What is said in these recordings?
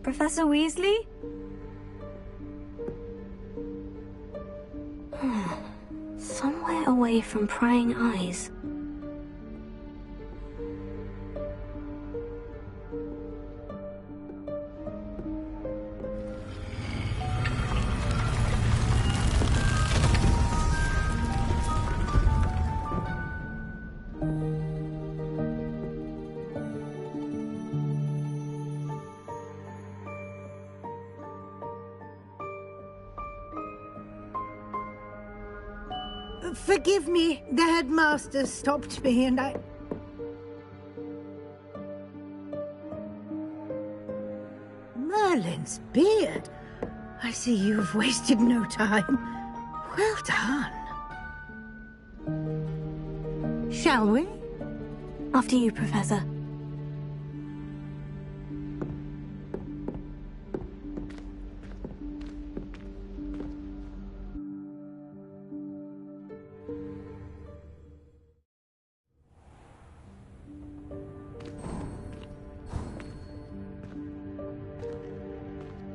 Professor Weasley? Somewhere away from prying eyes. Forgive me, the headmaster stopped me and I... Merlin's beard. I see you've wasted no time. Well done. Shall we? After you, Professor.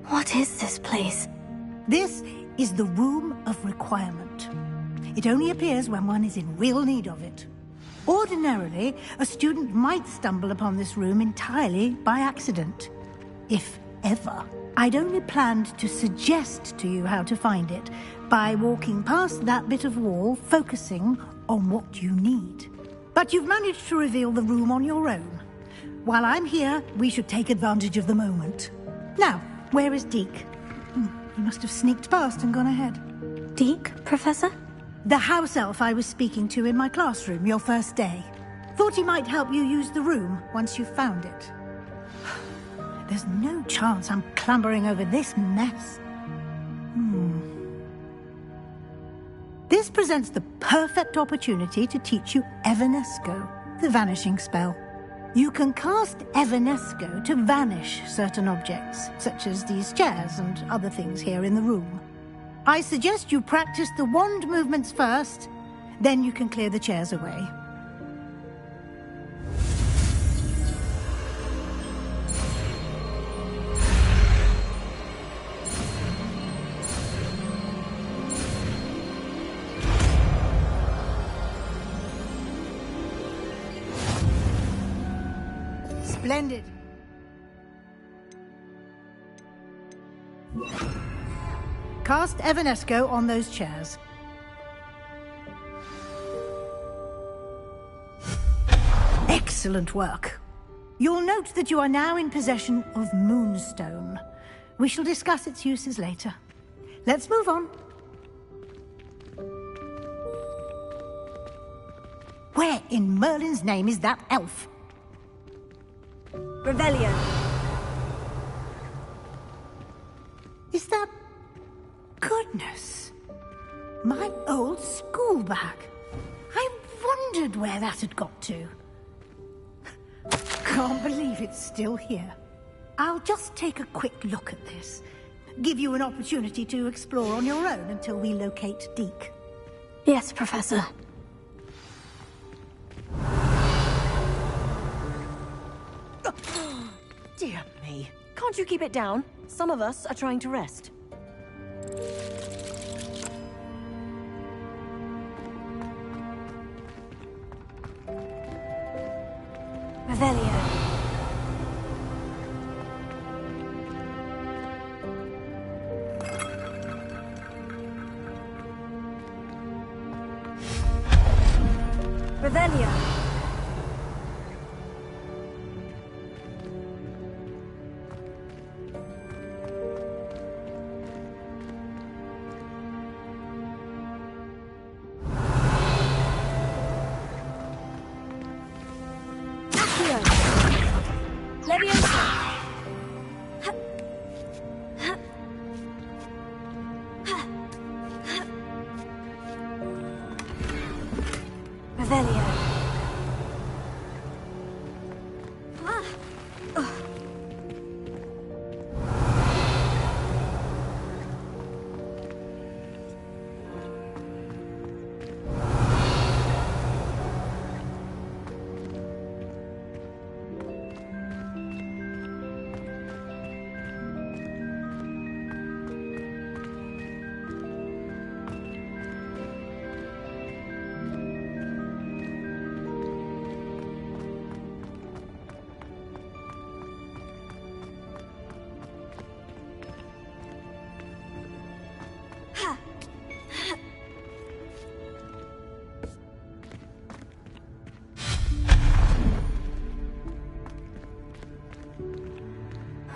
What is this place? This is the Room of Requirement. It only appears when one is in real need of it. Ordinarily, a student might stumble upon this room entirely by accident. If ever. I'd only planned to suggest to you how to find it by walking past that bit of wall, focusing on what you need. But you've managed to reveal the room on your own. While I'm here, we should take advantage of the moment. Now, where is Deke? He must have sneaked past and gone ahead. Deke, Professor? The house elf I was speaking to in my classroom your first day. Thought he might help you use the room once you've found it. There's no chance I'm clambering over this mess. This presents the perfect opportunity to teach you Evanesco, the vanishing spell. You can cast Evanesco to vanish certain objects, such as these chairs and other things here in the room. I suggest you practice the wand movements first, then you can clear the chairs away. Splendid. Cast Evanesco on those chairs. Excellent work. You'll note that you are now in possession of Moonstone. We shall discuss its uses later. Let's move on. Where in Merlin's name is that elf? Revelio. Is that... Goodness. My old school bag. I wondered where that had got to. Can't believe it's still here. I'll just take a quick look at this. Give you an opportunity to explore on your own until we locate Deke. Yes, Professor. Dear me. Can't you keep it down? Some of us are trying to rest. Revelio. Revelio. Revelio.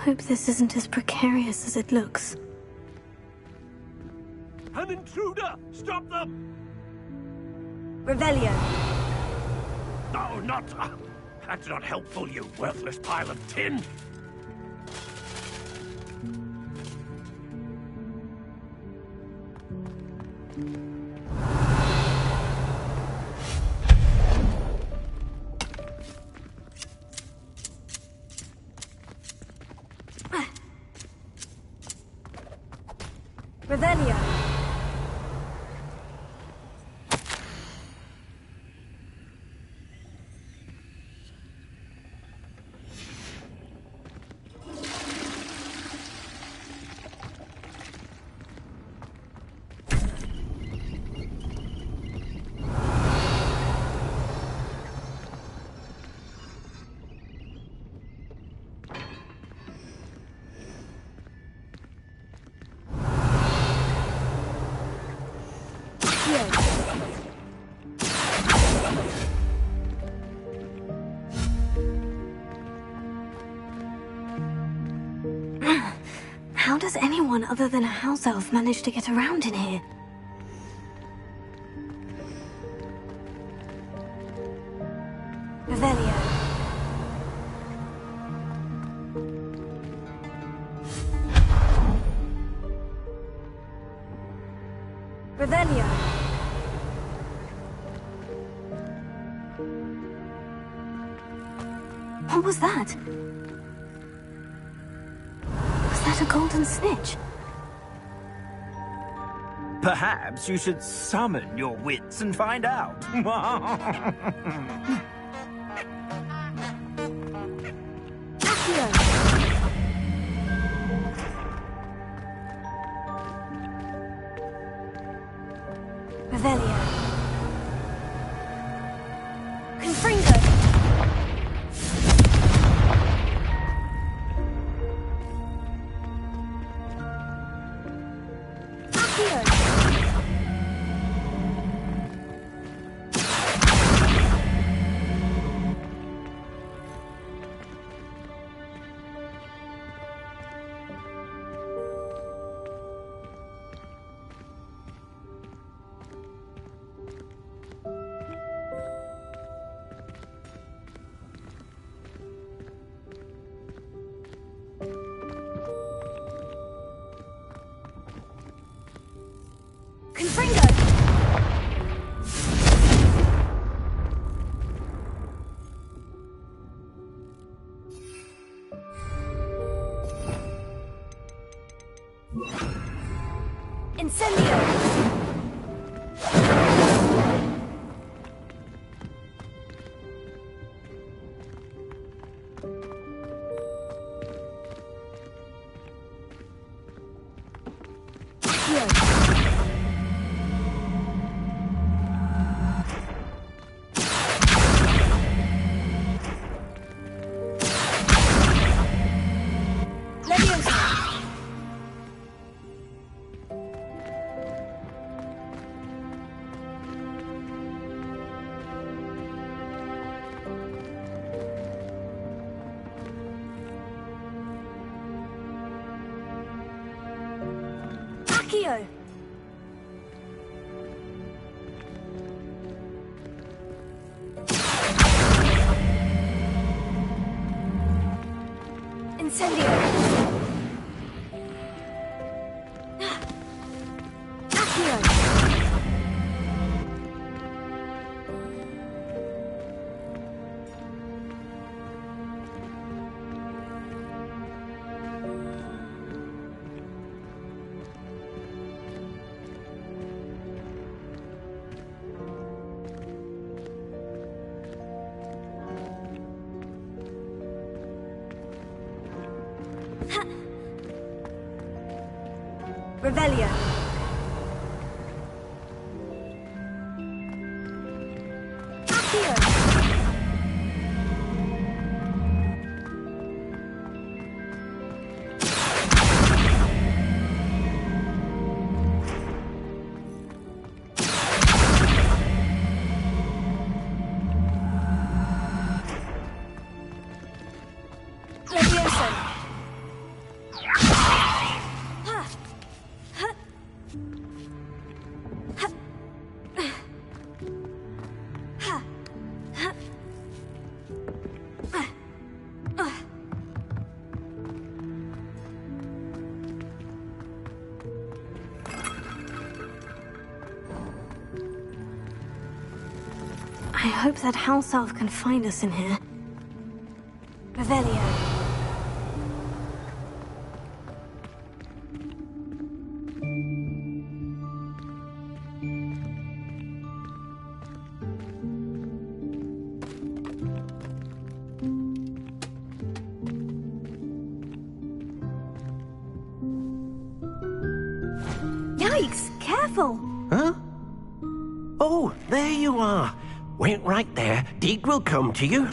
Hope this isn't as precarious as it looks. An intruder! Stop them! Revelio. No, not... that's not helpful, you worthless pile of tin! Revelio. How does anyone other than a house elf manage to get around in here? Revelio. Revelio. What was that? Was that a golden snitch? Perhaps you should summon your wits and find out. Accio. Revelio. Confringo. Accio. Confringo. Incendio. Accio. Leviosa. Accio. Incendio. Accio. Revelio. Accio! I hope that house elf can find us in here. Revelio. Yikes! Careful! Huh? Oh, there you are. Wait right there. Deke will come to you.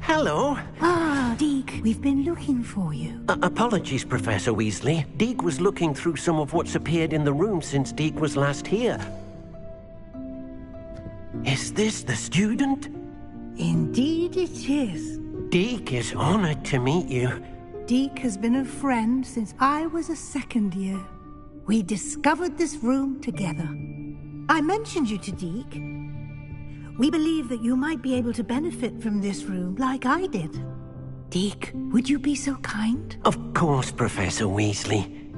Hello. Ah, Deke, we've been looking for you. Apologies, Professor Weasley. Deke was looking through some of what's appeared in the room since Deke was last here. Is this the student? Indeed it is. Deke is honored to meet you. Deke has been a friend since I was a second year. We discovered this room together. I mentioned you to Deke. We believe that you might be able to benefit from this room like I did. Deke, would you be so kind? Of course, Professor Weasley.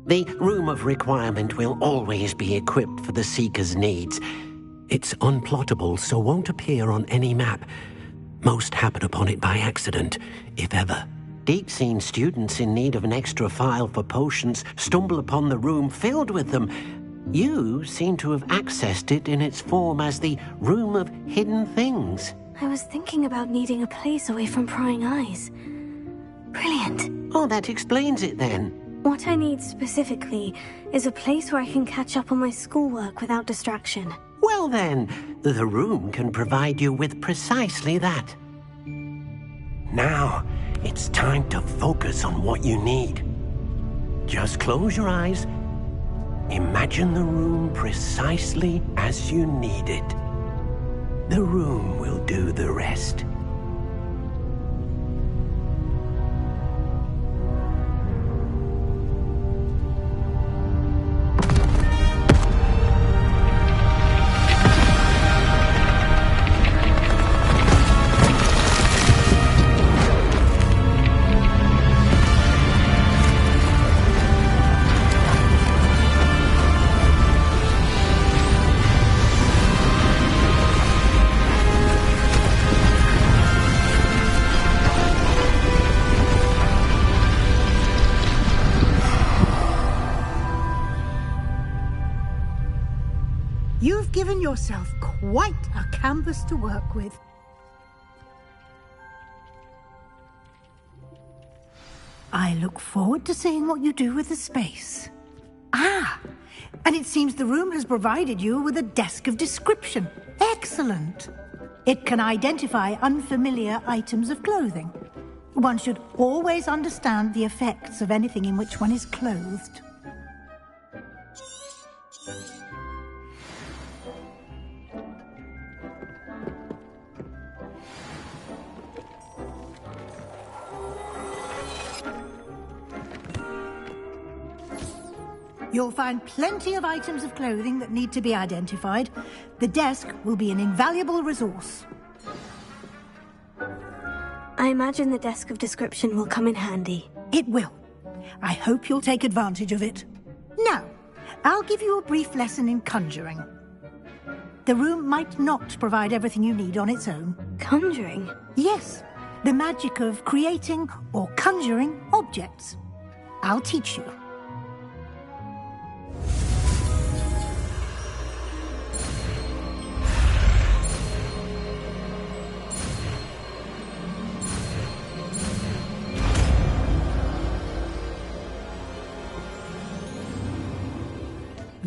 The Room of Requirement will always be equipped for the Seeker's needs. It's unplottable, so won't appear on any map. Most happen upon it by accident, if ever. Deke's seen students in need of an extra file for potions stumble upon the room filled with them. You seem to have accessed it in its form as the Room of Hidden Things. I was thinking about needing a place away from prying eyes. Brilliant. Oh, that explains it then. What I need specifically is a place where I can catch up on my schoolwork without distraction. Well then, the room can provide you with precisely that. Now, it's time to focus on what you need. Just close your eyes. Imagine the room precisely as you need it. The room will do the rest. You've given yourself quite a canvas to work with. I look forward to seeing what you do with the space. Ah, and it seems the room has provided you with a desk of description. Excellent. It can identify unfamiliar items of clothing. One should always understand the effects of anything in which one is clothed. You'll find plenty of items of clothing that need to be identified. The desk will be an invaluable resource. I imagine the desk of description will come in handy. It will. I hope you'll take advantage of it. Now, I'll give you a brief lesson in conjuring. The room might not provide everything you need on its own. Conjuring? Yes, the magic of creating or conjuring objects. I'll teach you.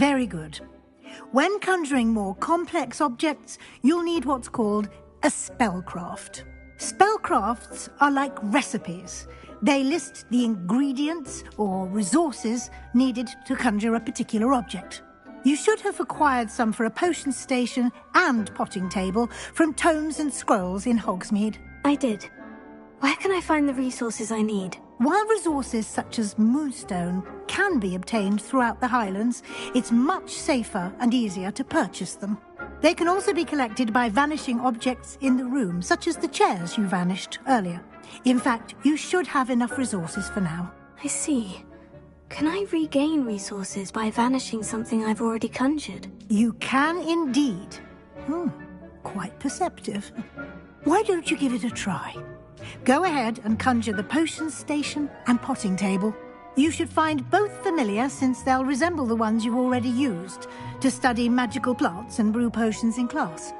Very good. When conjuring more complex objects, you'll need what's called a spellcraft. Spellcrafts are like recipes. They list the ingredients or resources needed to conjure a particular object. You should have acquired some for a potion station and potting table from tomes and scrolls in Hogsmeade. I did. Where can I find the resources I need? While resources such as moonstone can be obtained throughout the Highlands, it's much safer and easier to purchase them. They can also be collected by vanishing objects in the room, such as the chairs you vanished earlier. In fact, you should have enough resources for now. I see. Can I regain resources by vanishing something I've already conjured? You can indeed. Quite perceptive. Why don't you give it a try? Go ahead and conjure the potion station and potting table. You should find both familiar, since they'll resemble the ones you've already used to study magical plants and brew potions in class.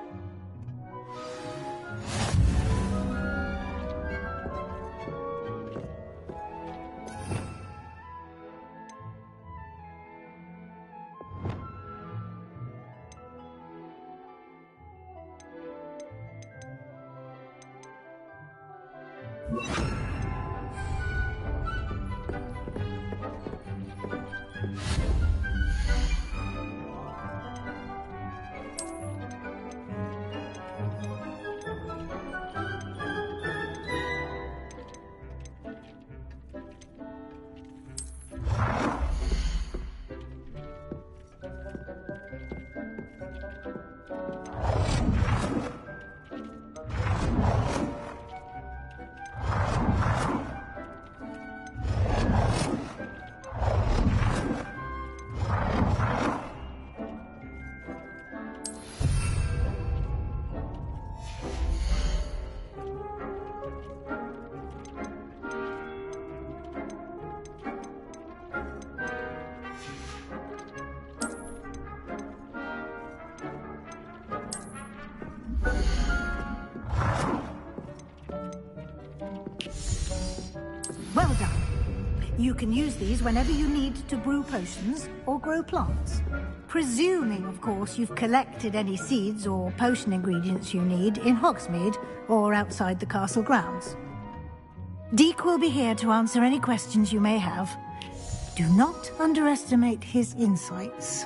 Well done. You can use these whenever you need to brew potions or grow plants. Presuming, of course, you've collected any seeds or potion ingredients you need in Hogsmeade or outside the castle grounds. Deek will be here to answer any questions you may have. Do not underestimate his insights.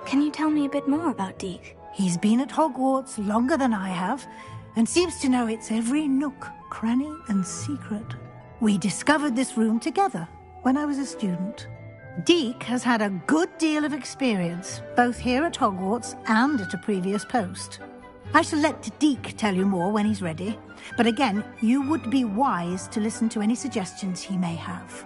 Can you tell me a bit more about Deek? He's been at Hogwarts longer than I have, and seems to know its every nook, cranny, and secret. We discovered this room together when I was a student. Deek has had a good deal of experience, both here at Hogwarts and at a previous post. I shall let Deek tell you more when he's ready, but again, you would be wise to listen to any suggestions he may have.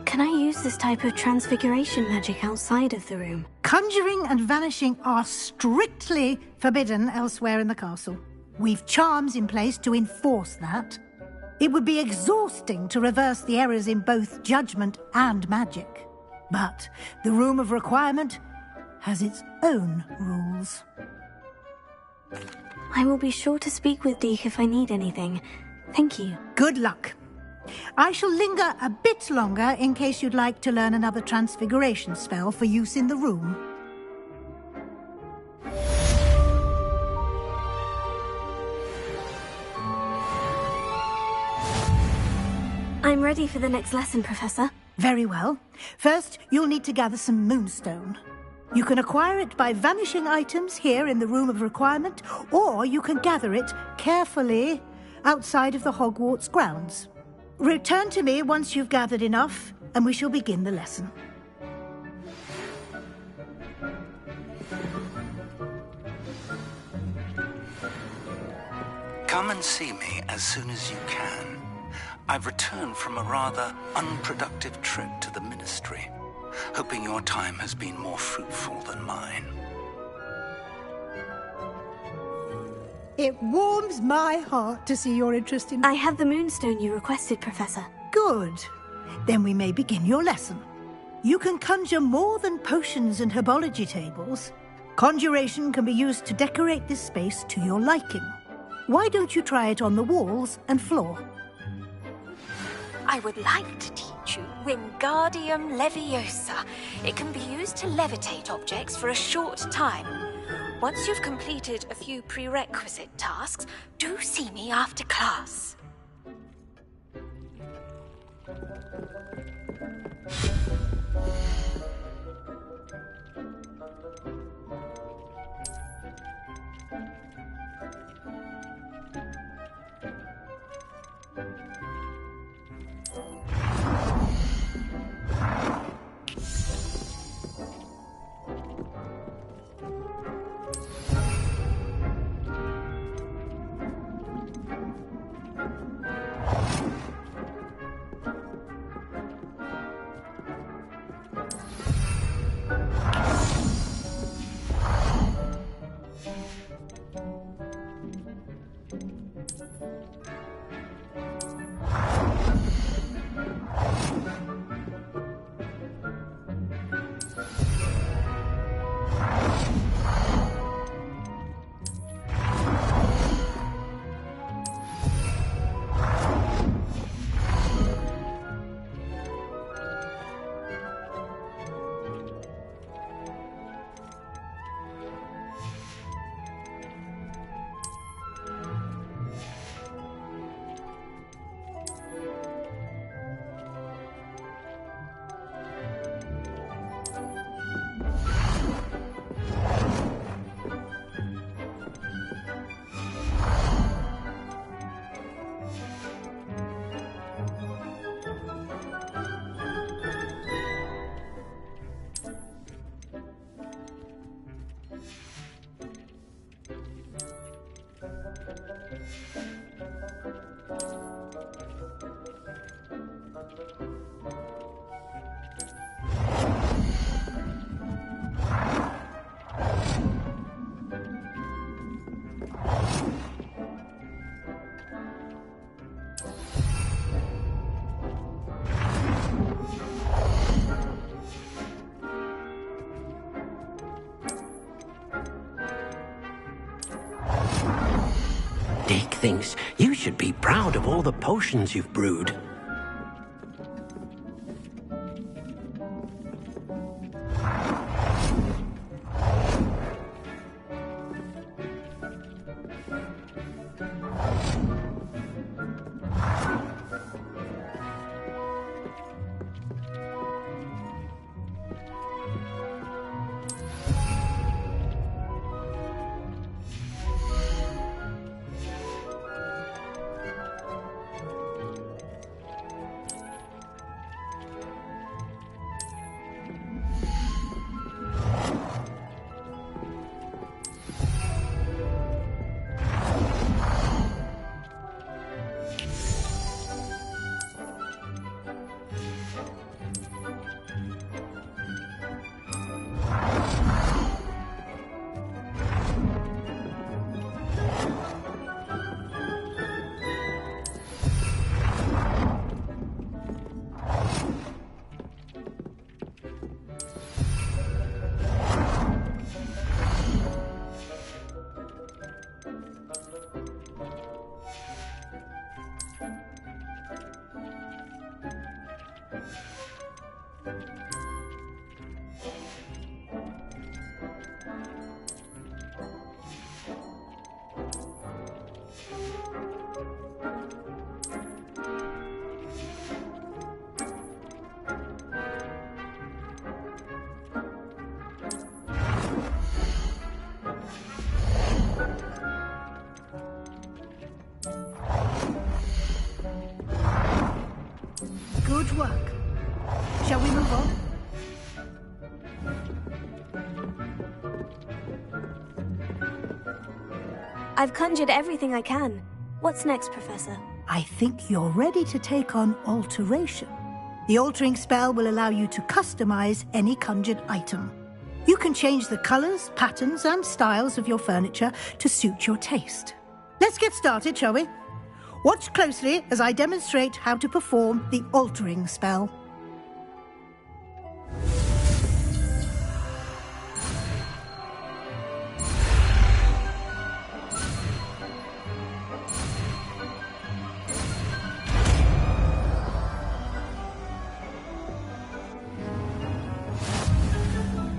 Can I use this type of transfiguration magic outside of the room? Conjuring and vanishing are strictly forbidden elsewhere in the castle. We've charms in place to enforce that. It would be exhausting to reverse the errors in both judgment and magic. But the Room of Requirement has its own rules. I will be sure to speak with Deek if I need anything. Thank you. Good luck. I shall linger a bit longer in case you'd like to learn another transfiguration spell for use in the room. I'm ready for the next lesson, Professor. Very well. First, you'll need to gather some moonstone. You can acquire it by vanishing items here in the Room of Requirement, or you can gather it carefully outside of the Hogwarts grounds. Return to me once you've gathered enough, and we shall begin the lesson. Come and see me as soon as you can. I've returned from a rather unproductive trip to the Ministry, hoping your time has been more fruitful than mine. It warms my heart to see your interest in... I have the moonstone you requested, Professor. Good. Then we may begin your lesson. You can conjure more than potions and herbology tables. Conjuration can be used to decorate this space to your liking. Why don't you try it on the walls and floor? I I would like to teach you Wingardium Leviosa. It can be used to levitate objects for a short time. Once you've completed a few prerequisite tasks, do see me after class. Dick thinks you should be proud of all the potions you've brewed. Good work. Shall we move on? I've conjured everything I can. What's next, Professor? I think you're ready to take on alteration. The altering spell will allow you to customize any conjured item. You can change the colors, patterns, and styles of your furniture to suit your taste. Let's get started, shall we? Watch closely as I demonstrate how to perform the altering spell.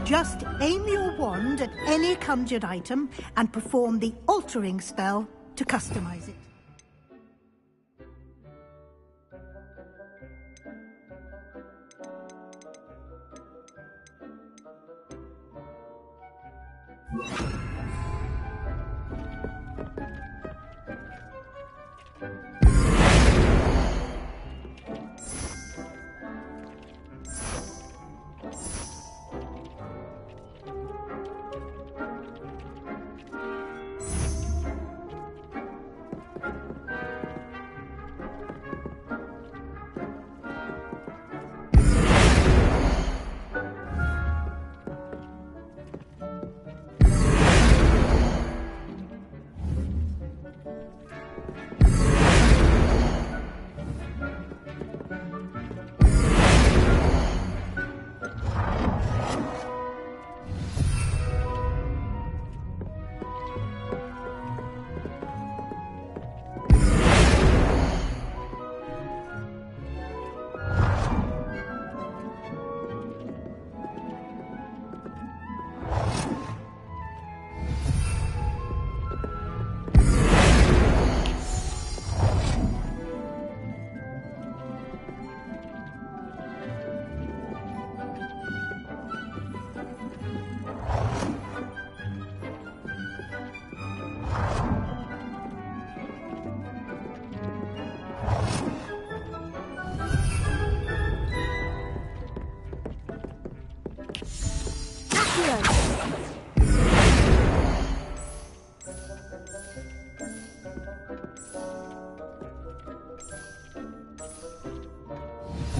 Just aim your wand at any conjured item and perform the altering spell to customize it.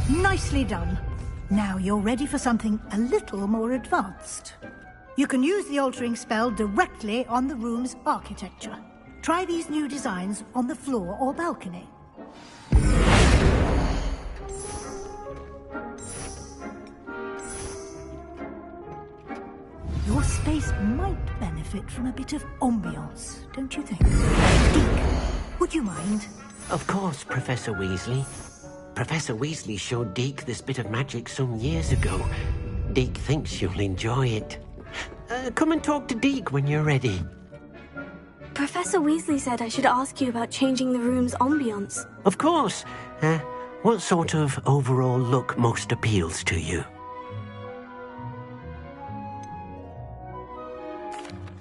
Nicely done. Now you're ready for something a little more advanced. You can use the altering spell directly on the room's architecture. Try these new designs on the floor or balcony. Your space might benefit from a bit of ambiance, don't you think? Deke, would you mind? Of course, Professor Weasley. Professor Weasley showed Deke this bit of magic some years ago. Deke thinks you'll enjoy it. Come and talk to Deke when you're ready. Professor Weasley said I should ask you about changing the room's ambience. Of course. What sort of overall look most appeals to you?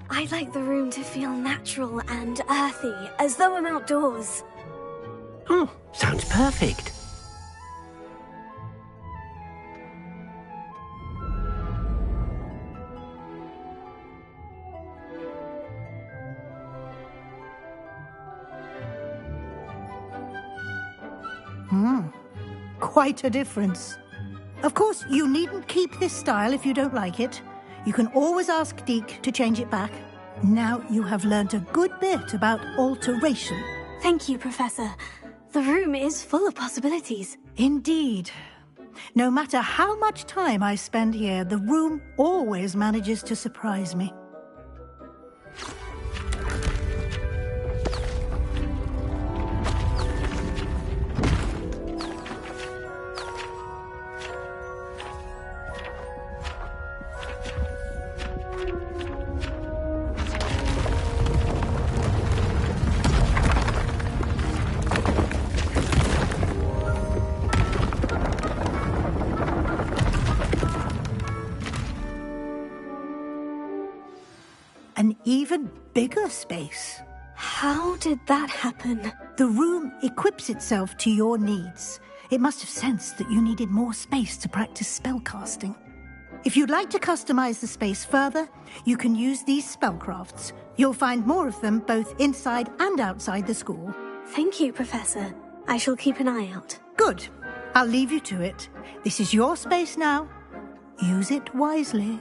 I'd like the room to feel natural and earthy, as though I'm outdoors. Oh, sounds perfect. Quite a difference. Of course, you needn't keep this style if you don't like it. You can always ask Deke to change it back. Now you have learnt a good bit about alteration. Thank you, Professor. The room is full of possibilities. Indeed. No matter how much time I spend here, the room always manages to surprise me. An even bigger space. How did that happen? The room equips itself to your needs. It must have sensed that you needed more space to practice spellcasting. If you'd like to customize the space further, you can use these spellcrafts. You'll find more of them both inside and outside the school. Thank you, Professor. I shall keep an eye out. Good. I'll leave you to it. This is your space now. Use it wisely.